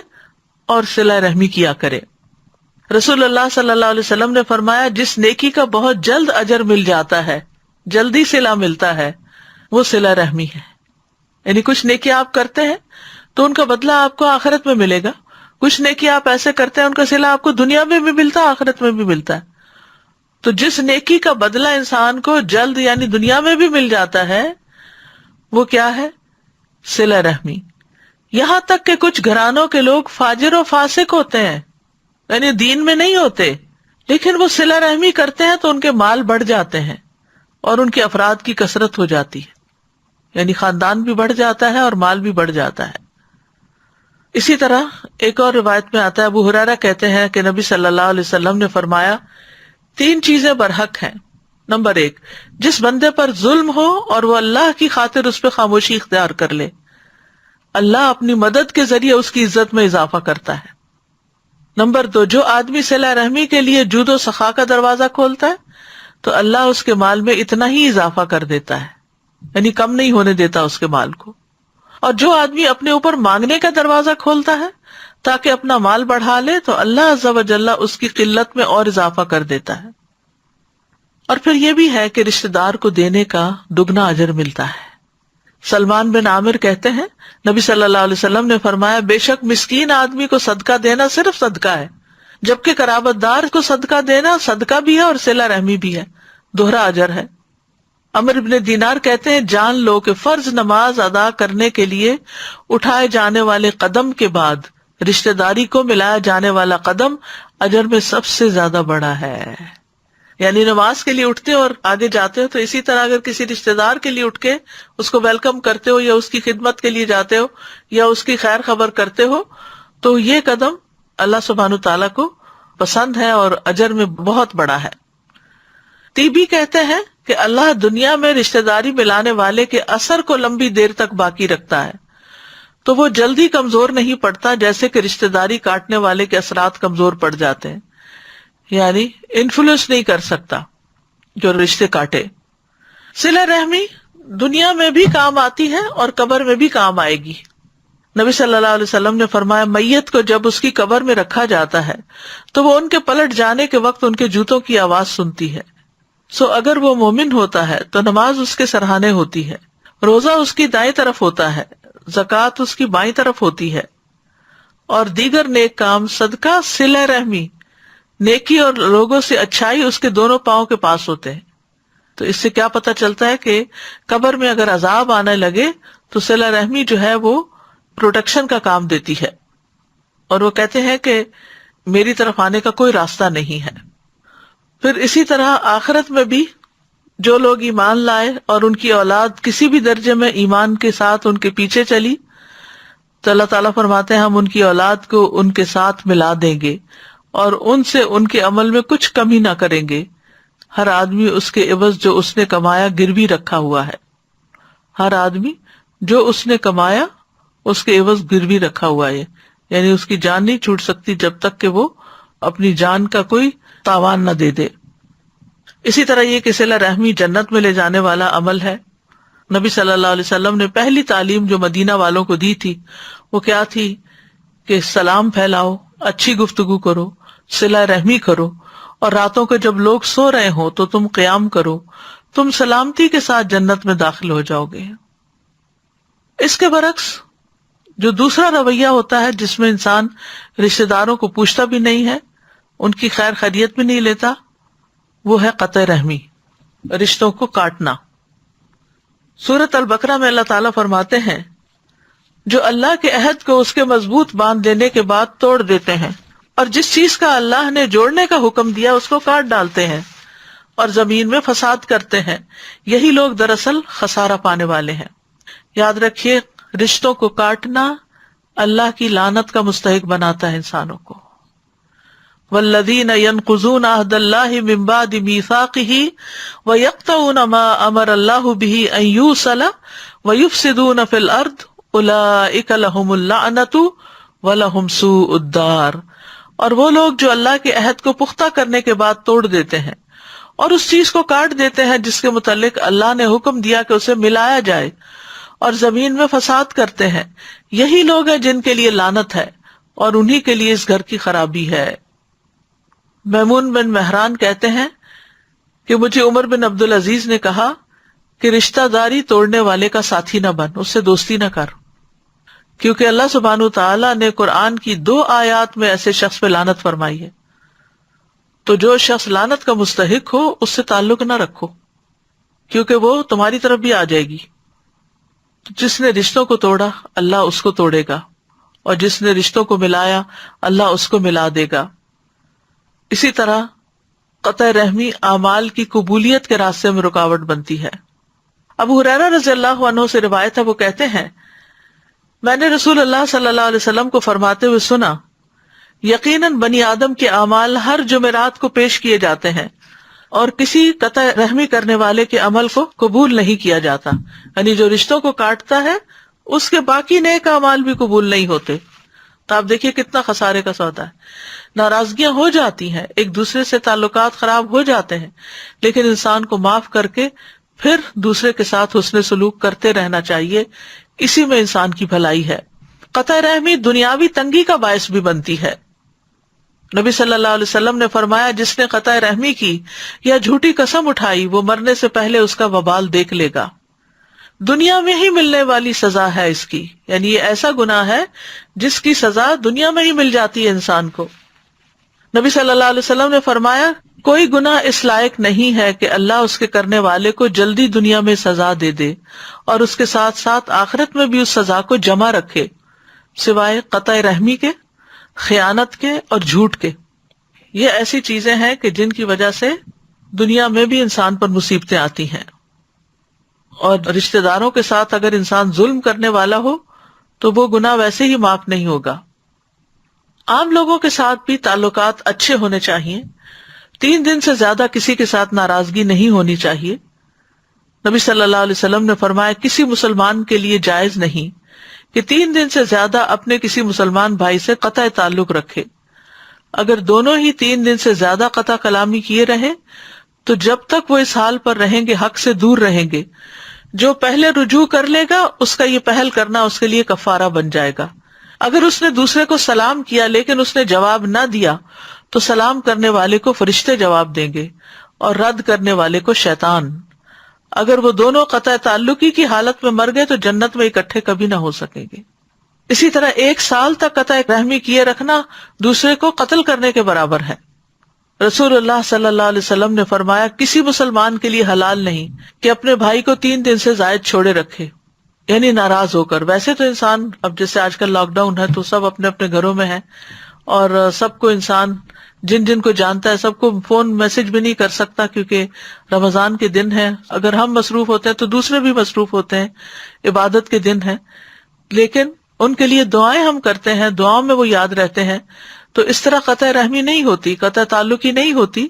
اور صلہ رحمی کیا کرے۔ رسول اللہ صلی اللہ علیہ وسلم نے فرمایا جس نیکی کا بہت جلد اجر مل جاتا ہے، جلدی صلہ ملتا ہے، وہ صلہ رحمی ہے۔ یعنی کچھ نیکی آپ کرتے ہیں تو ان کا بدلہ آپ کو آخرت میں ملے گا، کچھ نیکی آپ ایسے کرتے ہیں ان کا صلہ آپ کو دنیا میں بھی ملتا ہے، آخرت میں بھی ملتا ہے۔ تو جس نیکی کا بدلہ انسان کو جلد یعنی دنیا میں بھی مل جاتا ہے وہ کیا ہے؟ صلہ رحمی۔ یہاں تک کہ کچھ گھرانوں کے لوگ فاجر و فاسق ہوتے ہیں، یعنی دین میں نہیں ہوتے، لیکن وہ صلہ رحمی کرتے ہیں تو ان کے مال بڑھ جاتے ہیں اور ان کے افراد کی کثرت ہو جاتی ہے، یعنی خاندان بھی بڑھ جاتا ہے اور مال بھی بڑھ جاتا ہے۔ اسی طرح ایک اور روایت میں آتا ہے، ابو ہریرہ کہتے ہیں کہ نبی صلی اللہ علیہ وسلم نے فرمایا 3 چیزیں برحق ہیں۔ نمبر 1، جس بندے پر ظلم ہو اور وہ اللہ کی خاطر اس پہ خاموشی اختیار کر لے، اللہ اپنی مدد کے ذریعے اس کی عزت میں اضافہ کرتا ہے۔ نمبر 2، جو آدمی صلہ رحمی کے لیے جود و سخا کا دروازہ کھولتا ہے تو اللہ اس کے مال میں اتنا ہی اضافہ کر دیتا ہے، یعنی کم نہیں ہونے دیتا اس کے مال کو۔ اور جو آدمی اپنے اوپر مانگنے کا دروازہ کھولتا ہے تاکہ اپنا مال بڑھا لے تو اللہ عز و جل اس کی قلت میں اور اضافہ کر دیتا ہے۔ اور پھر یہ بھی ہے کہ رشتہ دار کو دینے کا دگنا اجر ملتا ہے۔ سلمان بن عامر کہتے ہیں نبی صلی اللہ علیہ وسلم نے فرمایا بے شک مسکین آدمی کو صدقہ دینا صرف صدقہ ہے، جبکہ قرابت دار کو صدقہ دینا صدقہ بھی ہے اور صلہ رحمی بھی ہے، دوہرا اجر ہے۔ عمر بن دینار کہتے ہیں جان لو کہ فرض نماز ادا کرنے کے لیے اٹھائے جانے والے قدم کے بعد رشتہ داری کو ملایا جانے والا قدم اجر میں سب سے زیادہ بڑا ہے. یعنی نماز کے لیے اٹھتے ہو اور آگے جاتے ہو تو اسی طرح اگر کسی رشتہ دار کے لیے اٹھ کے اس کو ویلکم کرتے ہو یا اس کی خدمت کے لیے جاتے ہو یا اس کی خیر خبر کرتے ہو تو یہ قدم اللہ سبحانہ تعالیٰ کو پسند ہے اور اجر میں بہت بڑا ہے. طیبی کہتے ہیں کہ اللہ دنیا میں رشتہ داری ملانے والے کے اثر کو لمبی دیر تک باقی رکھتا ہے تو وہ جلدی کمزور نہیں پڑتا جیسے کہ رشتہ داری کاٹنے والے کے اثرات کمزور پڑ جاتے ہیں. یعنی انفلوئنس نہیں کر سکتا جو رشتے کاٹے. صلہ رحمی دنیا میں بھی کام آتی ہے اور قبر میں بھی کام آئے گی. نبی صلی اللہ علیہ وسلم نے فرمایا میت کو جب اس کی قبر میں رکھا جاتا ہے تو وہ ان کے پلٹ جانے کے وقت ان کے جوتوں کی آواز سنتی ہے. سو اگر وہ مومن ہوتا ہے تو نماز اس کے سرہانے ہوتی ہے, روزہ اس کی دائیں طرف ہوتا ہے, زکوٰۃ اس کی بائیں طرف ہوتی ہے, اور دیگر نیک کام صدقہ, صلہ رحمی, نیکی اور لوگوں سے اچھائی اس کے دونوں پاؤں کے پاس ہوتے ہیں. تو اس سے کیا پتہ چلتا ہے کہ قبر میں اگر عذاب آنے لگے تو صلہ رحمی جو ہے وہ پروٹیکشن کا کام دیتی ہے, اور وہ کہتے ہیں کہ میری طرف آنے کا کوئی راستہ نہیں ہے. پھر اسی طرح آخرت میں بھی جو لوگ ایمان لائے اور ان کی اولاد کسی بھی درجے میں ایمان کے ساتھ ان کے پیچھے چلی تو اللہ تعالیٰ فرماتے ہیں ہم ان کی اولاد کو ان کے ساتھ ملا دیں گے اور ان سے ان کے عمل میں کچھ کمی نہ کریں گے. ہر آدمی اس کے عوض جو اس نے کمایا گروی رکھا ہوا ہے. ہر آدمی جو اس نے کمایا اس کے عوض گروی رکھا ہوا ہے, یعنی اس کی جان نہیں چھوٹ سکتی جب تک کہ وہ اپنی جان کا کوئی تاوان نہ دے دے. اسی طرح یہ کہ صلہ رحمی جنت میں لے جانے والا عمل ہے. نبی صلی اللہ علیہ وسلم نے پہلی تعلیم جو مدینہ والوں کو دی تھی وہ کیا تھی کہ سلام پھیلاؤ, اچھی گفتگو کرو, صلہ رحمی کرو, اور راتوں کو جب لوگ سو رہے ہوں تو تم قیام کرو, تم سلامتی کے ساتھ جنت میں داخل ہو جاؤ گے. اس کے برعکس جو دوسرا رویہ ہوتا ہے جس میں انسان رشتہ داروں کو پوچھتا بھی نہیں ہے, ان کی خیر خیریت بھی نہیں لیتا, وہ ہے قطع رحمی, رشتوں کو کاٹنا. سورۃ البقرہ میں اللہ تعالیٰ فرماتے ہیں جو اللہ کے عہد کو اس کے مضبوط باندھ دینے کے بعد توڑ دیتے ہیں اور جس چیز کا اللہ نے جوڑنے کا حکم دیا اس کو کاٹ ڈالتے ہیں اور زمین میں فساد کرتے ہیں, یہی لوگ دراصل خسارہ پانے والے ہیں. یاد رکھیے رشتوں کو کاٹنا اللہ کی لعنت کا مستحق بناتا ہے انسانوں کو. والذین ینقضون عہد اللہ من بعد میثاقہ ویقطعون ما امر اللہ بہ ان یوصل ویفسدون فی الارض اولئک لہم اللعنۃ ولہم سوء الدار. اور وہ لوگ جو اللہ کے عہد کو پختہ کرنے کے بعد توڑ دیتے ہیں اور اس چیز کو کاٹ دیتے ہیں جس کے متعلق اللہ نے حکم دیا کہ اسے ملایا جائے اور زمین میں فساد کرتے ہیں, یہی لوگ ہیں جن کے لیے لعنت ہے اور انہی کے لیے اس گھر کی خرابی ہے. میمون بن مہران کہتے ہیں کہ مجھے عمر بن عبدالعزیز نے کہا کہ رشتہ داری توڑنے والے کا ساتھی نہ بن, اس سے دوستی نہ کر, کیونکہ اللہ سبحانہ تعالیٰ نے قرآن کی 2 آیات میں ایسے شخص پہ لعنت فرمائی ہے. تو جو شخص لعنت کا مستحق ہو اس سے تعلق نہ رکھو کیونکہ وہ تمہاری طرف بھی آ جائے گی. جس نے رشتوں کو توڑا اللہ اس کو توڑے گا, اور جس نے رشتوں کو ملایا اللہ اس کو ملا دے گا. اسی طرح قطع رحمی اعمال کی قبولیت کے راستے میں رکاوٹ بنتی ہے. ابو ہریرہ رضی اللہ عنہ سے روایت ہے, وہ کہتے ہیں میں نے رسول اللہ صلی اللہ علیہ وسلم کو فرماتے ہوئے سنا یقیناً بنی آدم کے اعمال ہر جمعرات کو پیش کیے جاتے ہیں اور کسی قطع رحمی کرنے والے کے عمل کو قبول نہیں کیا جاتا. یعنی جو رشتوں کو کاٹتا ہے اس کے باقی نیک اعمال بھی قبول نہیں ہوتے. تو آپ دیکھیے کتنا خسارے کا سودا ہے. ناراضگیاں ہو جاتی ہیں, ایک دوسرے سے تعلقات خراب ہو جاتے ہیں, لیکن انسان کو معاف کر کے پھر دوسرے کے ساتھ حسن سلوک کرتے رہنا چاہیے, اسی میں انسان کی بھلائی ہے. قطع رحمی دنیاوی تنگی کا باعث بھی بنتی ہے. نبی صلی اللہ علیہ وسلم نے فرمایا جس نے قطع رحمی کی یا جھوٹی قسم اٹھائی وہ مرنے سے پہلے اس کا وبال دیکھ لے گا. دنیا میں ہی ملنے والی سزا ہے اس کی, یعنی یہ ایسا گناہ ہے جس کی سزا دنیا میں ہی مل جاتی ہے انسان کو. نبی صلی اللہ علیہ وسلم نے فرمایا کوئی گناہ اس لائق نہیں ہے کہ اللہ اس کے کرنے والے کو جلدی دنیا میں سزا دے دے اور اس کے ساتھ ساتھ آخرت میں بھی اس سزا کو جمع رکھے, سوائے قطع رحمی کے, خیانت کے اور جھوٹ کے. یہ ایسی چیزیں ہیں کہ جن کی وجہ سے دنیا میں بھی انسان پر مصیبتیں آتی ہیں، اور رشتہ داروں کے ساتھ اگر انسان ظلم کرنے والا ہو تو وہ گناہ ویسے ہی معاف نہیں ہوگا۔ عام لوگوں کے ساتھ بھی تعلقات اچھے ہونے چاہیے، 3 دن سے زیادہ کسی کے ساتھ ناراضگی نہیں ہونی چاہیے۔ نبی صلی اللہ علیہ وسلم نے فرمایا کسی مسلمان کے لیے جائز نہیں کہ 3 دن سے زیادہ اپنے کسی مسلمان بھائی سے قطع تعلق رکھے۔ اگر دونوں ہی 3 دن سے زیادہ قطع کلامی کیے رہے تو جب تک وہ اس حال پر رہیں گے حق سے دور رہیں گے۔ جو پہلے رجوع کر لے گا اس کا یہ پہل کرنا اس کے لیے کفارہ بن جائے گا۔ اگر اس نے دوسرے کو سلام کیا لیکن اس نے جواب نہ دیا تو سلام کرنے والے کو فرشتے جواب دیں گے اور رد کرنے والے کو شیطان۔ اگر وہ دونوں قطع تعلقی کی حالت میں مر گئے تو جنت میں اکٹھے کبھی نہ ہو سکیں گے۔ اسی طرح 1 سال تک قطع رحمی کیے رکھنا دوسرے کو قتل کرنے کے برابر ہے۔ رسول اللہ صلی اللہ علیہ وسلم نے فرمایا کسی مسلمان کے لیے حلال نہیں کہ اپنے بھائی کو 3 دن سے زائد چھوڑے رکھے، یعنی ناراض ہو کر۔ ویسے تو انسان اب جیسے آج کل لاک ڈاؤن ہے تو سب اپنے اپنے گھروں میں ہیں، اور سب کو انسان جن جن کو جانتا ہے سب کو فون میسج بھی نہیں کر سکتا کیونکہ رمضان کے دن ہے۔ اگر ہم مصروف ہوتے ہیں تو دوسرے بھی مصروف ہوتے ہیں، عبادت کے دن ہیں، لیکن ان کے لیے دعائیں ہم کرتے ہیں، دعاؤں میں وہ یاد رہتے ہیں۔ تو اس طرح قطع رحمی نہیں ہوتی، قطع تعلقی نہیں ہوتی،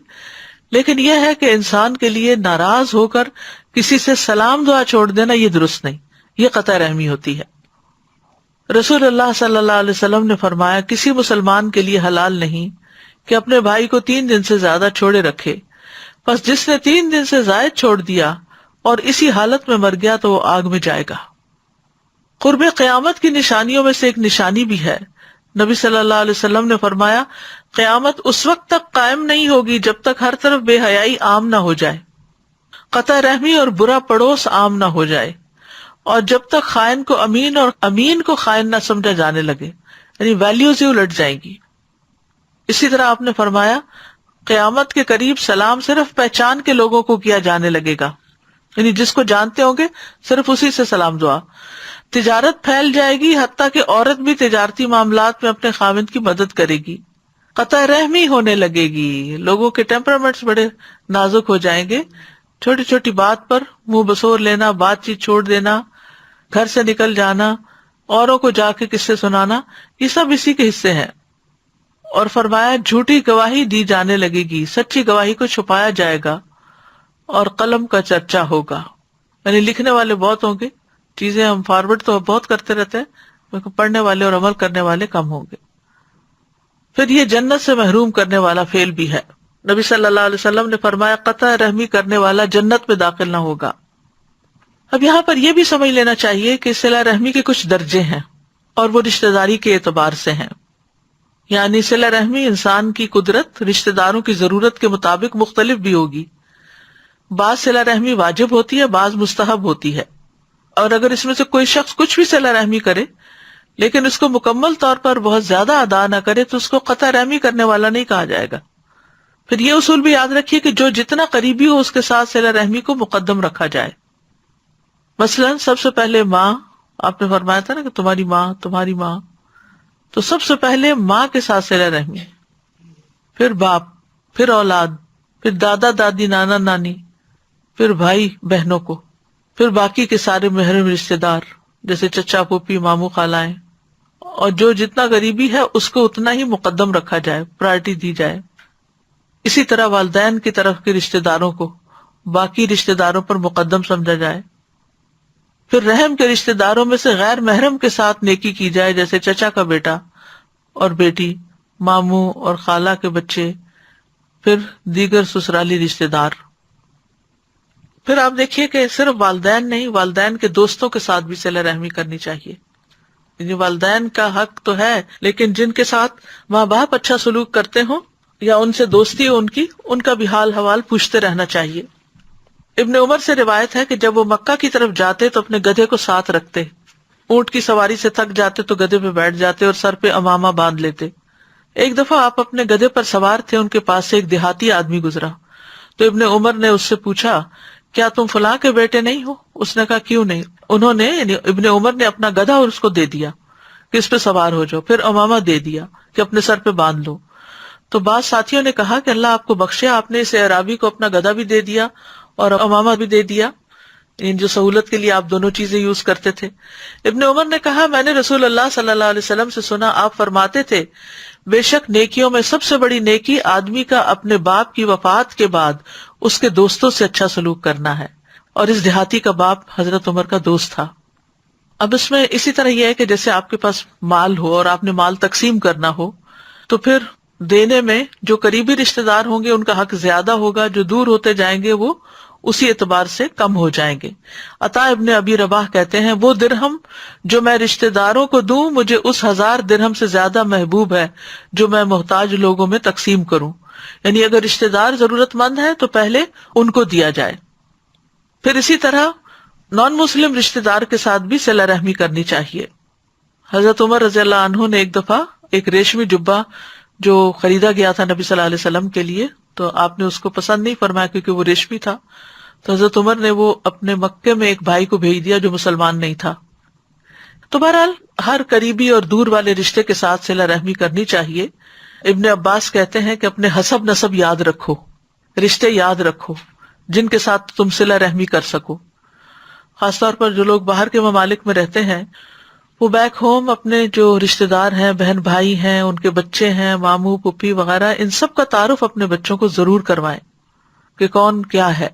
لیکن یہ ہے کہ انسان کے لیے ناراض ہو کر کسی سے سلام دعا چھوڑ دینا یہ درست نہیں، یہ قطع رحمی ہوتی ہے۔ رسول اللہ صلی اللہ علیہ وسلم نے فرمایا کسی مسلمان کے لیے حلال نہیں کہ اپنے بھائی کو 3 دن سے زیادہ چھوڑے رکھے، بس جس نے 3 دن سے زائد چھوڑ دیا اور اسی حالت میں مر گیا تو وہ آگ میں جائے گا۔ قرب قیامت کی نشانیوں میں سے ایک نشانی بھی ہے۔ نبی صلی اللہ علیہ وسلم نے فرمایا قیامت اس وقت تک قائم نہیں ہوگی جب تک ہر طرف بے حیائی عام نہ ہو جائے، قطع رحمی اور برا پڑوس عام نہ ہو جائے، اور جب تک خائن کو امین اور امین کو خائن نہ سمجھا جانے لگے، یعنی ویلیوز ہی الٹ جائیں گی۔ اسی طرح آپ نے فرمایا قیامت کے قریب سلام صرف پہچان کے لوگوں کو کیا جانے لگے گا، یعنی جس کو جانتے ہوں گے صرف اسی سے سلام دعا۔ تجارت پھیل جائے گی، حتیٰ کہ عورت بھی تجارتی معاملات میں اپنے خاوند کی مدد کرے گی۔ قطع رحمی ہونے لگے گی، لوگوں کے ٹیمپرامنٹس بڑے نازک ہو جائیں گے، چھوٹی چھوٹی بات پر منہ بسور لینا، بات چیت چھوڑ دینا، گھر سے نکل جانا، اوروں کو جا کے قصے سنانا، یہ سب اسی کے حصے ہیں۔ اور فرمایا جھوٹی گواہی دی جانے لگے گی، سچی گواہی کو چھپایا جائے گا، اور قلم کا چرچا ہوگا، یعنی لکھنے والے بہت ہوں گے، چیزیں ہم فارورڈ تو بہت کرتے رہتے ہیں لیکن پڑھنے والے اور عمل کرنے والے کم ہوں گے۔ پھر یہ جنت سے محروم کرنے والا فعل بھی ہے۔ نبی صلی اللہ علیہ وسلم نے فرمایا قطع رحمی کرنے والا جنت میں داخل نہ ہوگا۔ اب یہاں پر یہ بھی سمجھ لینا چاہیے کہ صلہ رحمی کے کچھ درجے ہیں اور وہ رشتہ داری کے اعتبار سے ہیں، یعنی صلہ رحمی انسان کی قدرت رشتہ داروں کی ضرورت کے مطابق مختلف بھی ہوگی۔ بعض صلہ رحمی واجب ہوتی ہے، بعض مستحب ہوتی ہے، اور اگر اس میں سے کوئی شخص کچھ بھی صلہ رحمی کرے لیکن اس کو مکمل طور پر بہت زیادہ ادا نہ کرے تو اس کو قطع رحمی کرنے والا نہیں کہا جائے گا۔ پھر یہ اصول بھی یاد رکھیے کہ جو جتنا قریبی ہو اس کے ساتھ صلہ رحمی کو مقدم رکھا جائے۔ مثلا سب سے پہلے ماں، آپ نے فرمایا تھا نا کہ تمہاری ماں، تو سب سے پہلے ماں کے ساتھ صلہ رحمی، پھر باپ، پھر اولاد، پھر دادا دادی، نانا نانی، پھر بھائی بہنوں کو، پھر باقی کے سارے محرم رشتہ دار جیسے چچا پھوپھی ماموں خالائیں، اور جو جتنا قریبی ہے اس کو اتنا ہی مقدم رکھا جائے، پرائرٹی دی جائے۔ اسی طرح والدین کی طرف کے رشتہ داروں کو باقی رشتہ داروں پر مقدم سمجھا جائے۔ پھر رحم کے رشتہ داروں میں سے غیر محرم کے ساتھ نیکی کی جائے، جیسے چچا کا بیٹا اور بیٹی، ماموں اور خالہ کے بچے، پھر دیگر سسرالی رشتہ دار۔ پھر آپ دیکھیے کہ صرف والدین نہیں، والدین کے دوستوں کے ساتھ بھی صلہ رحمی کرنی چاہیے۔ یعنی والدین کا حق تو ہے لیکن جن کے ساتھ ماں باپ اچھا سلوک کرتے ہوں یا ان سے دوستی ہو ان کا بھی حال حوال پوچھتے رہنا چاہیے۔ ابن عمر سے روایت ہے کہ جب وہ مکہ کی طرف جاتے تو اپنے گدھے کو ساتھ رکھتے، اونٹ کی سواری سے تھک جاتے تو گدھے پہ بیٹھ جاتے اور سر پہ امامہ باندھ لیتے۔ ایک دفعہ آپ اپنے گدھے پر سوار تھے، ان کے پاس سے ایک دیہاتی آدمی گزرا تو ابن عمر نے اس سے پوچھا کیا تم فلاں کے بیٹے نہیں ہو؟ اس نے کہا کیوں نہیں؟ انہوں نے یعنی ابن عمر نے اپنا گدھا اور اس کو دے دیا کہ اس پہ سوار ہو جاؤ، پھر امامہ دے دیا کہ اپنے سر پہ باندھ لو۔ تو بعض ساتھیوں نے کہا کہ اللہ آپ کو بخشے، آپ نے اس اعرابی کو اپنا گدھا بھی دے دیا اور امامہ بھی دے دیا، ان جو سہولت کے لیے آپ دونوں چیزیں یوز کرتے تھے۔ ابن عمر نے کہا میں نے رسول اللہ صلی اللہ علیہ وسلم سے سنا، آپ فرماتے تھے بے شک نیکیوں میں سب سے بڑی نیکی آدمی کا اپنے باپ کی وفات کے بعد اس کے دوستوں سے اچھا سلوک کرنا ہے، اور اس دیہاتی کا باپ حضرت عمر کا دوست تھا۔ اب اس میں اسی طرح یہ ہے کہ جیسے آپ کے پاس مال ہو اور آپ نے مال تقسیم کرنا ہو تو پھر دینے میں جو قریبی رشتہ دار ہوں گے ان کا حق زیادہ ہوگا، جو دور ہوتے جائیں گے وہ اسی اعتبار سے کم ہو جائیں گے۔ عطا ابن ابی رباح کہتے ہیں وہ درہم جو میں رشتہ داروں کو دوں مجھے اس 1000 درہم سے زیادہ محبوب ہے جو میں محتاج لوگوں میں تقسیم کروں، یعنی اگر رشتہ دار ضرورت مند ہے تو پہلے ان کو دیا جائے۔ پھر اسی طرح نان مسلم رشتہ دار کے ساتھ بھی صلہ رحمی کرنی چاہیے۔ حضرت عمر رضی اللہ عنہ نے ایک دفعہ ایک ریشمی جبہ جو خریدا گیا تھا نبی صلی اللہ علیہ وسلم کے لیے، تو آپ نے اس کو پسند نہیں فرمایا کیونکہ وہ ریشمی تھا، تو حضرت عمر نے وہ اپنے مکے میں ایک بھائی کو بھیج دیا جو مسلمان نہیں تھا۔ تو بہرحال ہر قریبی اور دور والے رشتے کے ساتھ صلہ رحمی کرنی چاہیے۔ ابن عباس کہتے ہیں کہ اپنے حسب نسب یاد رکھو، رشتے یاد رکھو جن کے ساتھ تم صلہ رحمی کر سکو۔ خاص طور پر جو لوگ باہر کے ممالک میں رہتے ہیں وہ بیک ہوم اپنے جو رشتہ دار ہیں، بہن بھائی ہیں، ان کے بچے ہیں، ماموں پھپھی وغیرہ، ان سب کا تعارف اپنے بچوں کو ضرور کروائیں کہ کون کیا ہے۔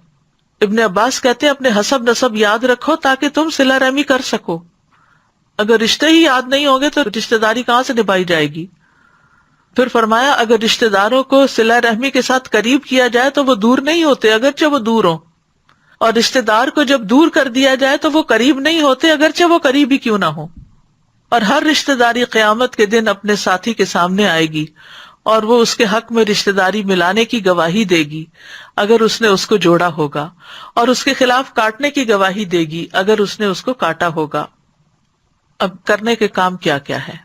ابن عباس کہتے ہیں اپنے حسب نسب یاد رکھو تاکہ تم صلہ رحمی کر سکو۔ اگر رشتے ہی یاد نہیں ہوں گے تو رشتہ داری کہاں سے نبھائی جائے گی؟ پھر فرمایا اگر رشتہ داروں کو صلہ رحمی کے ساتھ قریب کیا جائے تو وہ دور نہیں ہوتے اگرچہ وہ دور ہوں، اور رشتہ دار کو جب دور کر دیا جائے تو وہ قریب نہیں ہوتے اگرچہ وہ قریب ہی کیوں نہ ہو۔ اور ہر رشتہ داری قیامت کے دن اپنے ساتھی کے سامنے آئے گی اور وہ اس کے حق میں رشتہ داری ملانے کی گواہی دے گی اگر اس نے اس کو جوڑا ہوگا، اور اس کے خلاف کاٹنے کی گواہی دے گی اگر اس نے اس کو کاٹا ہوگا۔ اب کرنے کے کام کیا کیا ہے؟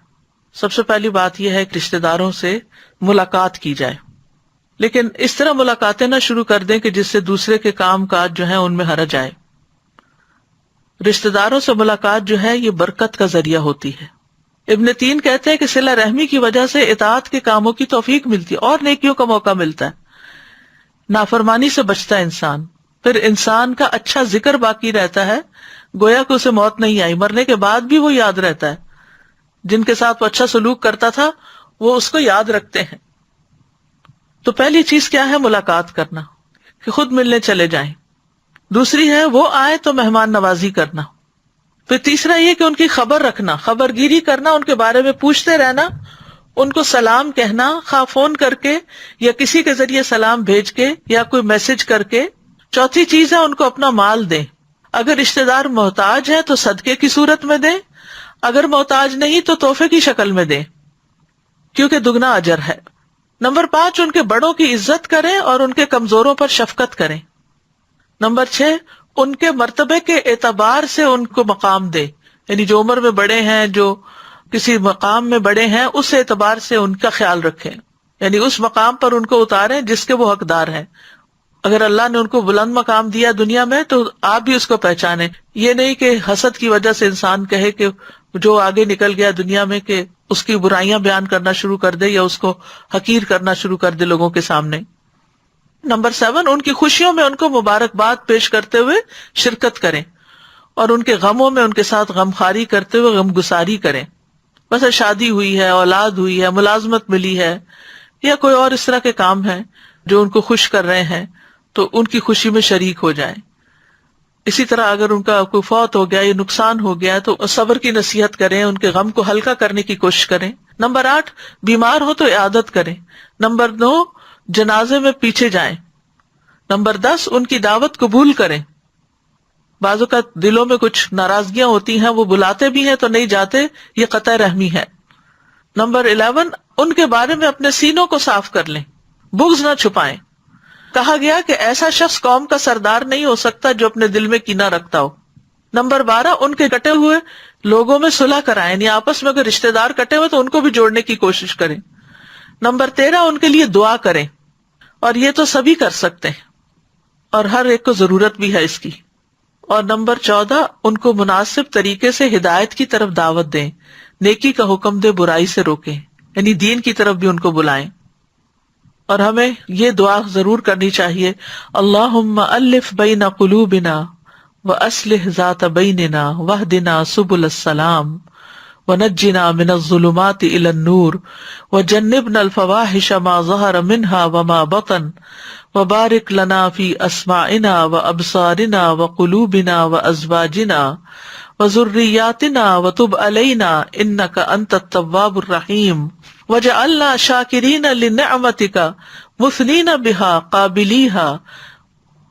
سب سے پہلی بات یہ ہے کہ رشتہ داروں سے ملاقات کی جائے، لیکن اس طرح ملاقاتیں نہ شروع کر دیں کہ جس سے دوسرے کے کام کاج جو ہیں ان میں حرج آئے۔ رشتہ داروں سے ملاقات جو ہے یہ برکت کا ذریعہ ہوتی ہے۔ ابن تین کہتے ہیں کہ صلہ رحمی کی وجہ سے اطاعت کے کاموں کی توفیق ملتی ہے اور نیکیوں کا موقع ملتا ہے، نافرمانی سے بچتا ہے انسان، پھر انسان کا اچھا ذکر باقی رہتا ہے، گویا کہ اسے موت نہیں آئی، مرنے کے بعد بھی وہ یاد رہتا ہے، جن کے ساتھ وہ اچھا سلوک کرتا تھا وہ اس کو یاد رکھتے ہیں۔ تو پہلی چیز کیا ہے؟ ملاقات کرنا، کہ خود ملنے چلے جائیں۔ دوسری ہے وہ آئے تو مہمان نوازی کرنا۔ پھر تیسرا یہ کہ ان کی خبر رکھنا، خبر گیری کرنا، ان کے بارے میں پوچھتے رہنا، ان کو سلام کہنا، خواہ فون کر کے یا کسی کے ذریعے سلام بھیج کے یا کوئی میسج کر کے۔ چوتھی چیز ہے ان کو اپنا مال دیں، اگر رشتہ دار محتاج ہے تو صدقے کی صورت میں دیں، اگر محتاج نہیں تو تحفے کی شکل میں دیں، کیونکہ دگنا اجر ہے۔ نمبر 5 ان کے بڑوں کی عزت کریں اور ان کے کمزوروں پر شفقت کریں۔ نمبر 6 ان کے مرتبے کے اعتبار سے ان کو مقام دے، یعنی جو عمر میں بڑے ہیں، جو کسی مقام میں بڑے ہیں، اس اعتبار سے ان کا خیال رکھیں، یعنی اس مقام پر ان کو اتاریں جس کے وہ حقدار ہیں۔ اگر اللہ نے ان کو بلند مقام دیا دنیا میں تو آپ بھی اس کو پہچانیں، یہ نہیں کہ حسد کی وجہ سے انسان کہے کہ جو آگے نکل گیا دنیا میں کہ اس کی برائیاں بیان کرنا شروع کر دے یا اس کو حقیر کرنا شروع کر دے لوگوں کے سامنے۔ نمبر 7 ان کی خوشیوں میں ان کو مبارکباد پیش کرتے ہوئے شرکت کریں، اور ان کے غموں میں ان کے ساتھ غمخواری کرتے ہوئے غمگساری کریں۔ بس شادی ہوئی ہے، اولاد ہوئی ہے، ملازمت ملی ہے، یا کوئی اور اس طرح کے کام ہیں جو ان کو خوش کر رہے ہیں تو ان کی خوشی میں شریک ہو جائیں۔ اسی طرح اگر ان کا کوئی فوت ہو گیا یا نقصان ہو گیا تو صبر کی نصیحت کریں، ان کے غم کو ہلکا کرنے کی کوشش کریں۔ نمبر 8 بیمار ہو تو عیادت کریں۔ نمبر 9 جنازے میں پیچھے جائیں۔ نمبر 10 ان کی دعوت قبول کریں۔ بعض اوقات دلوں میں کچھ ناراضگیاں ہوتی ہیں، وہ بلاتے بھی ہیں تو نہیں جاتے، یہ قطع رحمی ہے۔ نمبر 11 ان کے بارے میں اپنے سینوں کو صاف کر لیں، بغض نہ چھپائیں۔ کہا گیا کہ ایسا شخص قوم کا سردار نہیں ہو سکتا جو اپنے دل میں کینہ رکھتا ہو۔ نمبر 12 ان کے کٹے ہوئے لوگوں میں صلح کرائیں، یعنی آپس میں اگر رشتہ دار کٹے ہوئے تو ان کو بھی جوڑنے کی کوشش کریں۔ نمبر 13 ان کے لیے دعا کریں، اور یہ تو سبھی کر سکتے ہیں اور ہر ایک کو ضرورت بھی ہے اس کی۔ اور نمبر 14 ان کو مناسب طریقے سے ہدایت کی طرف دعوت دیں، نیکی کا حکم دے، برائی سے روکیں، یعنی دین کی طرف بھی ان کو بلائیں۔ اور ہمیں یہ دعا ضرور کرنی چاہیے، اللہم الف بین قلوبنا واصلح ذات بیننا واہدنا سبل السلام ونجنا من الظلمات الى النور وجنبنا الفواحش ما ظہر منها وما بطن وبارک لنا فی اسماعنا وابصارنا وقلوبنا وازواجنا وذریاتنا وتب علینا انک انت التواب الرحیم وجعلنا شاکرین لنعمتک مثنین بہا قابلیہا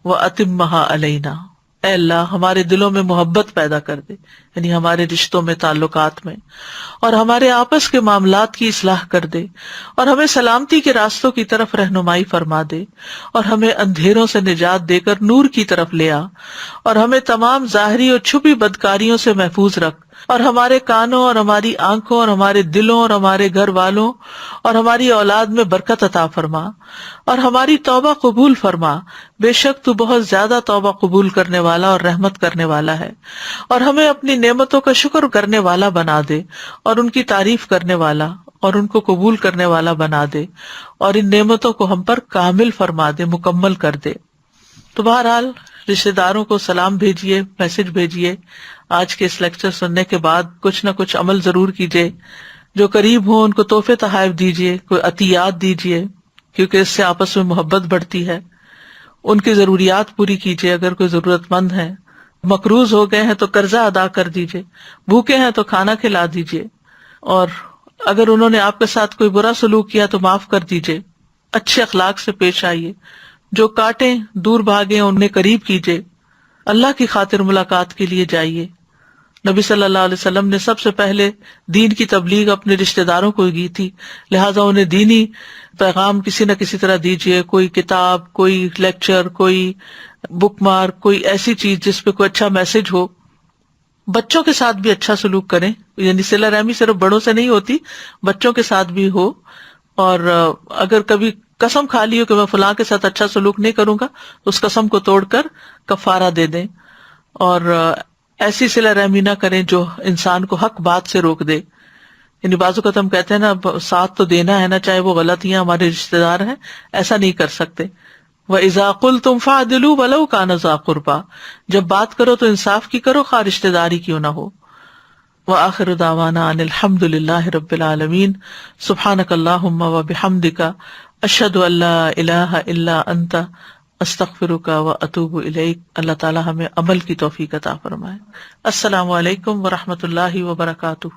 واتمہا علینا۔ اے اللہ ہمارے دلوں میں محبت پیدا کر دے، یعنی ہمارے رشتوں میں، تعلقات میں، اور ہمارے آپس کے معاملات کی اصلاح کر دے، اور ہمیں سلامتی کے راستوں کی طرف رہنمائی فرما دے، اور ہمیں اندھیروں سے نجات دے کر نور کی طرف لے آ، اور ہمیں تمام ظاہری اور چھپی بدکاریوں سے محفوظ رکھ، اور ہمارے کانوں اور ہماری آنکھوں اور ہمارے دلوں اور ہمارے گھر والوں اور ہماری اولاد میں برکت عطا فرما، اور ہماری توبہ قبول فرما، بے شک تو بہت زیادہ توبہ قبول کرنے والا اور رحمت کرنے والا ہے، اور ہمیں اپنی نعمتوں کا شکر کرنے والا بنا دے، اور ان کی تعریف کرنے والا اور ان کو قبول کرنے والا بنا دے، اور ان نعمتوں کو ہم پر کامل فرما دے، مکمل کر دے۔ تو بہرحال رشتہ داروں کو سلام بھیجیے، میسج بھیجیے، آج کے اس لیکچر سننے کے بعد کچھ نہ کچھ عمل ضرور کیجیے، جو قریب ہوں ان کو تحفے تحائف دیجیے، کوئی عطیات دیجیے، کیونکہ اس سے آپس میں محبت بڑھتی ہے، ان کی ضروریات پوری کیجیے، اگر کوئی ضرورت مند ہے، مقروض ہو گئے ہیں تو قرضہ ادا کر دیجیے، بھوکے ہیں تو کھانا کھلا دیجیے، اور اگر انہوں نے آپ کے ساتھ کوئی برا سلوک کیا تو معاف کر دیجیے، اچھے اخلاق سے پیش آئیے، جو کاٹیں دور بھاگیں انہیں قریب کیجیے، اللہ کی خاطر ملاقات کے لیے جائیے۔ نبی صلی اللہ علیہ وسلم نے سب سے پہلے دین کی تبلیغ اپنے رشتہ داروں کو کی تھی، لہٰذا انہیں دینی پیغام کسی نہ کسی طرح دیجیے، کوئی کتاب، کوئی لیکچر، کوئی بک مارک، کوئی ایسی چیز جس پہ کوئی اچھا میسج ہو۔ بچوں کے ساتھ بھی اچھا سلوک کریں، یعنی صلہ رحمی صرف بڑوں سے نہیں ہوتی، بچوں کے ساتھ بھی ہو، اور اگر کبھی قسم کھا لی ہو کہ میں فلاں کے ساتھ اچھا سلوک نہیں کروں گا تو اس قسم کو توڑ کر کفارہ دے دیں، اور ایسی صلہ رحمی نہ کریں جو انسان کو حق بات سے روک دے۔ یعنی بعض اوقات ہم کہتے ہیں نا ساتھ تو دینا ہے نا، چاہے وہ غلطیاں ہمارے رشتے دار ہیں، ایسا نہیں کر سکتے۔ وَإِذَا قُلْتُمْ فَعْدِلُوا وَلَوْ كَانَ ذَا قُرْبَىٰ، جب بات کرو تو انصاف کی کرو، خواہ رشتے داری کیوں نہ ہو۔ وآخر دعوانا ان الحمد للہ رب العالمین، سبحانک اللہم وبحمدک، اشہد ان لا الہ الا انت، استغفرک واتوب الیک۔ اللہ تعالی ہمیں عمل کی توفیق عطا فرمائے۔ السلام علیکم ورحمۃ اللہ وبرکاتہ۔